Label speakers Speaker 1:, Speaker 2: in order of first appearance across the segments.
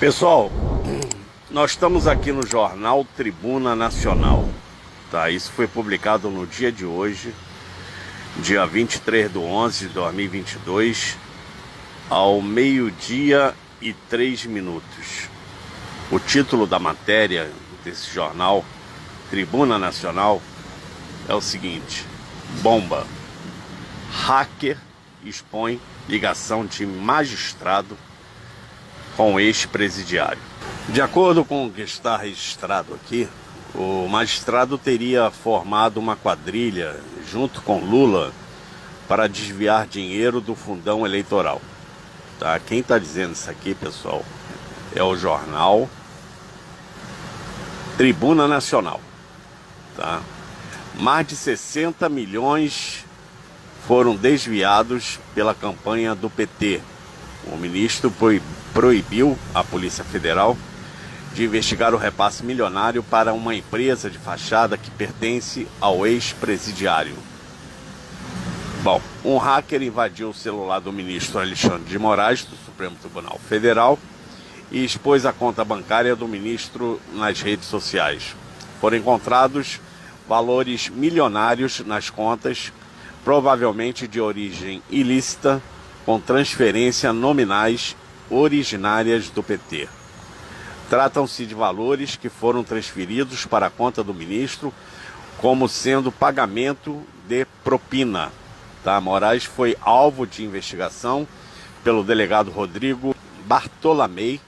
Speaker 1: Pessoal, nós estamos aqui no jornal Tribuna Nacional, tá? Isso foi publicado no dia de hoje, dia 23/11/2022, ao 12h03. O título da matéria desse jornal Tribuna Nacional é o seguinte: bomba, hacker expõe ligação de magistrado com ex-presidiário. De acordo com o que está registrado aqui, o magistrado teria formado uma quadrilha junto com Lula para desviar dinheiro do fundão eleitoral. Tá? Quem está dizendo isso aqui, pessoal, é o jornal Tribuna Nacional. Tá? Mais de 60 milhões foram desviados pela campanha do PT. O ministro proibiu a Polícia Federal de investigar o repasse milionário para uma empresa de fachada que pertence ao ex-presidiário. Bom, um hacker invadiu o celular do ministro Alexandre de Moraes, do Supremo Tribunal Federal, e expôs a conta bancária do ministro nas redes sociais. Foram encontrados valores milionários nas contas, provavelmente de origem ilícita, com transferência nominais originárias do PT. Tratam-se de valores que foram transferidos para a conta do ministro como sendo pagamento de propina. Tá? Moraes foi alvo de investigação pelo delegado Rodrigo Bartolomei,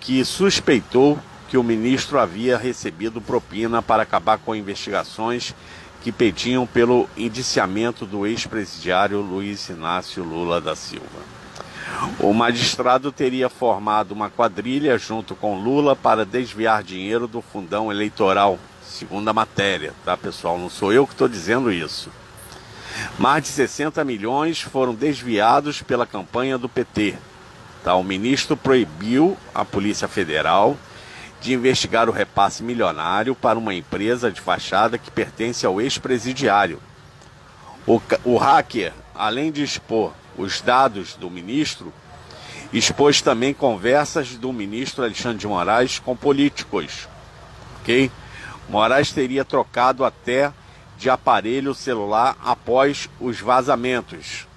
Speaker 1: que suspeitou que o ministro havia recebido propina para acabar com investigações que pediam pelo indiciamento do ex-presidiário Luiz Inácio Lula da Silva. O magistrado teria formado uma quadrilha junto com Lula para desviar dinheiro do fundão eleitoral, segundo a matéria, tá, pessoal? Não sou eu que estou dizendo isso. Mais de 60 milhões foram desviados pela campanha do PT. Tá? O ministro proibiu a Polícia Federal de investigar o repasse milionário para uma empresa de fachada que pertence ao ex-presidiário. O hacker, além de expor os dados do ministro, expôs também conversas do ministro Alexandre de Moraes com políticos. Ok? Moraes teria trocado até de aparelho celular após os vazamentos.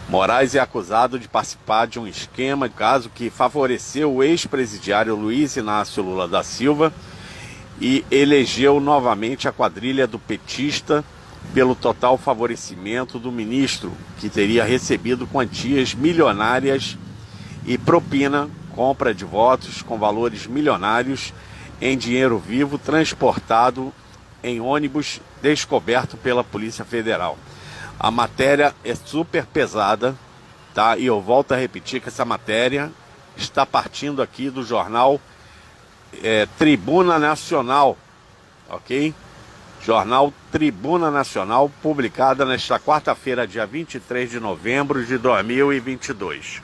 Speaker 1: Moraes é acusado de participar de um esquema, caso que favoreceu o ex-presidiário Luiz Inácio Lula da Silva e elegeu novamente a quadrilha do petista pelo total favorecimento do ministro, que teria recebido quantias milionárias e propina, compra de votos com valores milionários em dinheiro vivo transportado em ônibus descoberto pela Polícia Federal. A matéria é super pesada, tá? E eu volto a repetir que essa matéria está partindo aqui do jornal Tribuna Nacional, ok? Jornal Tribuna Nacional, publicada nesta quarta-feira, dia 23 de novembro de 2022.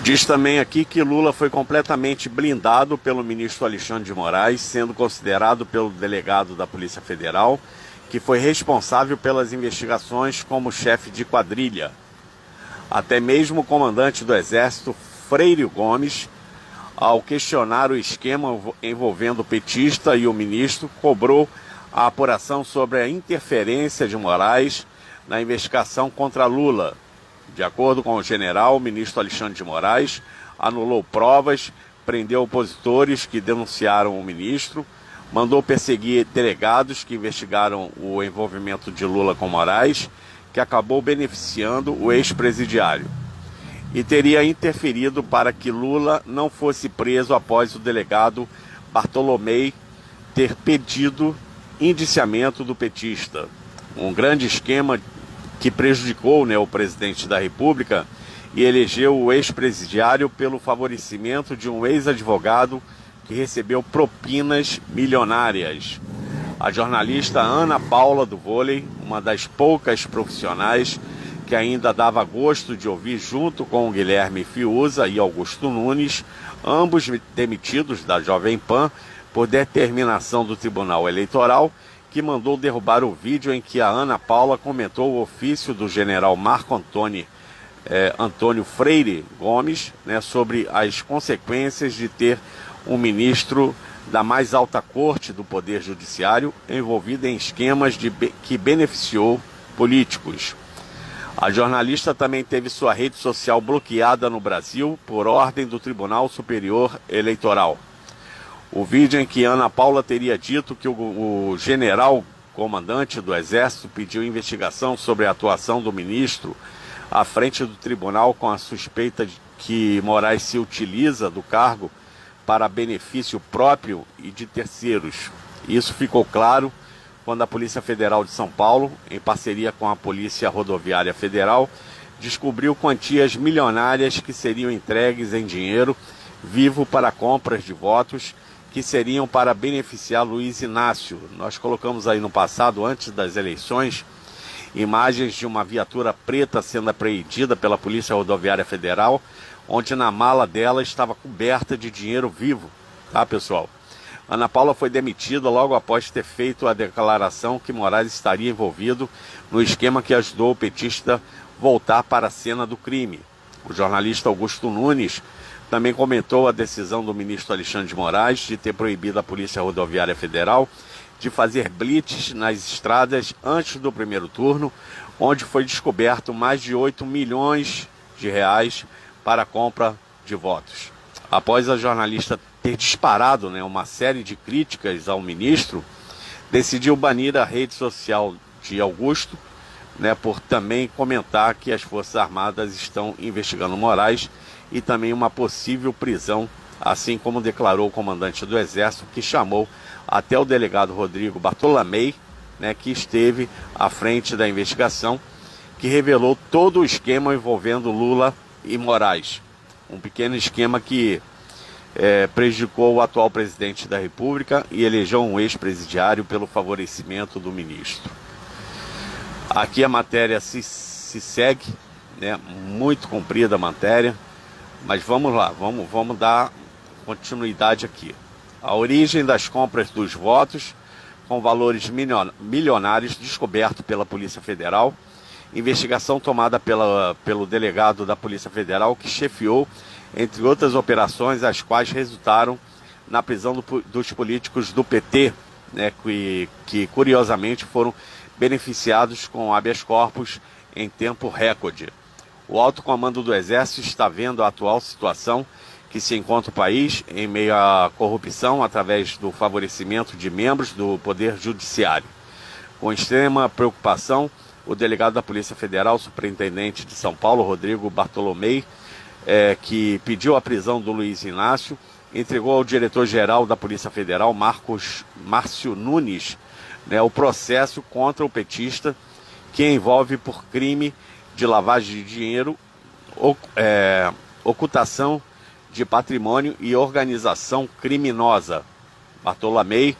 Speaker 1: Diz também aqui que Lula foi completamente blindado pelo ministro Alexandre de Moraes, sendo considerado pelo delegado da Polícia Federal, que foi responsável pelas investigações como chefe de quadrilha. Até mesmo o comandante do Exército, Freire Gomes, ao questionar o esquema envolvendo o petista e o ministro, cobrou a apuração sobre a interferência de Moraes na investigação contra Lula. De acordo com o general, o ministro Alexandre de Moraes anulou provas, prendeu opositores que denunciaram o ministro, mandou perseguir delegados que investigaram o envolvimento de Lula com Moraes, que acabou beneficiando o ex-presidiário, e teria interferido para que Lula não fosse preso após o delegado Bartolomei ter pedido indiciamento do petista. Um grande esquema que prejudicou, o presidente da República e elegeu o ex-presidiário pelo favorecimento de um ex-advogado que recebeu propinas milionárias. A jornalista Ana Paula do Vôlei, uma das poucas profissionais que ainda dava gosto de ouvir, junto com o Guilherme Fiuza e Augusto Nunes, ambos demitidos da Jovem Pan por determinação do Tribunal Eleitoral, que mandou derrubar o vídeo em que a Ana Paula comentou o ofício do general Marco Antônio Antônio Freire Gomes, né, sobre as consequências de ter um ministro da mais alta corte do Poder Judiciário envolvido em esquemas que beneficiou políticos. A jornalista também teve sua rede social bloqueada no Brasil por ordem do Tribunal Superior Eleitoral. O vídeo em que Ana Paula teria dito que o general comandante do Exército pediu investigação sobre a atuação do ministro à frente do tribunal com a suspeita de que Moraes se utiliza do cargo para benefício próprio e de terceiros. Isso ficou claro quando a Polícia Federal de São Paulo, em parceria com a Polícia Rodoviária Federal, descobriu quantias milionárias que seriam entregues em dinheiro vivo para compras de votos que seriam para beneficiar Luiz Inácio. Nós colocamos aí no passado, antes das eleições, imagens de uma viatura preta sendo apreendida pela Polícia Rodoviária Federal, onde na mala dela estava coberta de dinheiro vivo, tá, pessoal? Ana Paula foi demitida logo após ter feito a declaração que Moraes estaria envolvido no esquema que ajudou o petista voltar para a cena do crime. O jornalista Augusto Nunes também comentou a decisão do ministro Alexandre de Moraes de ter proibido a Polícia Rodoviária Federal de fazer blitz nas estradas antes do primeiro turno, onde foi descoberto mais de 8 milhões de reais para a compra de votos. Após a jornalista ter disparado, né, uma série de críticas ao ministro, decidiu banir a rede social de Augusto, né, por também comentar que as Forças Armadas estão investigando Moraes e também uma possível prisão, assim como declarou o comandante do Exército, que chamou até o delegado Rodrigo Bartolomei, né, que esteve à frente da investigação, que revelou todo o esquema envolvendo Lula e Moraes. Um pequeno esquema que prejudicou o atual presidente da República e elegeu um ex-presidiário pelo favorecimento do ministro. Aqui a matéria se segue, né, muito comprida a matéria, mas vamos lá, vamos dar continuidade aqui. A origem das compras dos votos com valores milionários descoberto pela Polícia Federal, investigação tomada pelo delegado da Polícia Federal que chefiou, entre outras operações, as quais resultaram na prisão dos políticos do PT, né, que curiosamente foram beneficiados com habeas corpus em tempo recorde. O alto comando do Exército está vendo a atual situação que se encontra o país em meio à corrupção através do favorecimento de membros do Poder Judiciário. Com extrema preocupação, o delegado da Polícia Federal, superintendente de São Paulo, Rodrigo Bartolomei, que pediu a prisão do Luiz Inácio, entregou ao diretor-geral da Polícia Federal, Márcio Nunes, né, o processo contra o petista, que envolve por crime de lavagem de dinheiro, ocultação de patrimônio e organização criminosa. Bartolomei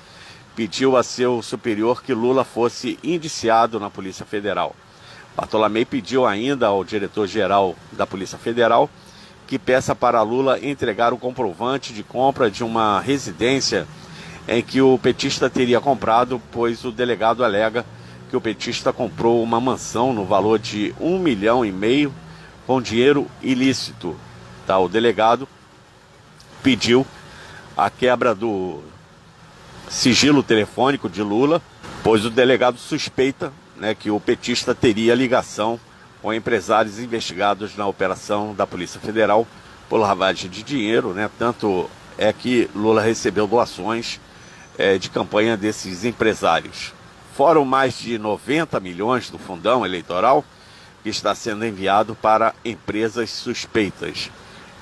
Speaker 1: pediu a seu superior que Lula fosse indiciado na Polícia Federal. Bartolomei pediu ainda ao diretor-geral da Polícia Federal que peça para Lula entregar o comprovante de compra de uma residência em que o petista teria comprado, pois o delegado alega que o petista comprou uma mansão no valor de R$ 1,5 milhão com dinheiro ilícito. Tá, o delegado pediu a quebra do sigilo telefônico de Lula, pois o delegado suspeita, né, que o petista teria ligação com empresários investigados na operação da Polícia Federal por lavagem de dinheiro, né? Tanto é que Lula recebeu doações de campanha desses empresários. Foram mais de 90 milhões do fundão eleitoral que está sendo enviado para empresas suspeitas.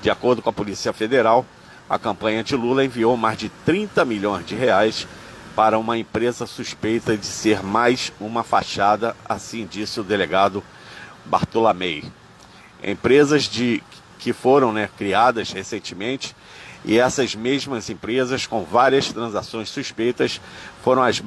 Speaker 1: De acordo com a Polícia Federal, a campanha de Lula enviou mais de 30 milhões de reais para uma empresa suspeita de ser mais uma fachada, assim disse o delegado Bartolomei. Empresas que foram, né, criadas recentemente, e essas mesmas empresas com várias transações suspeitas foram as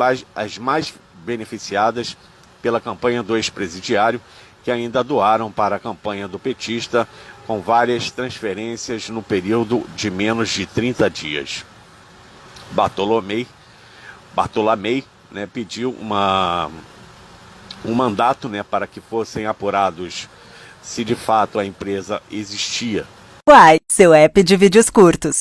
Speaker 1: mais beneficiadas pela campanha do ex-presidiário, que ainda doaram para a campanha do petista com várias transferências no período de menos de 30 dias. Bartolomei, né, pediu um mandato, né, para que fossem apurados se de fato a empresa existia.
Speaker 2: Quai, seu app de vídeos curtos.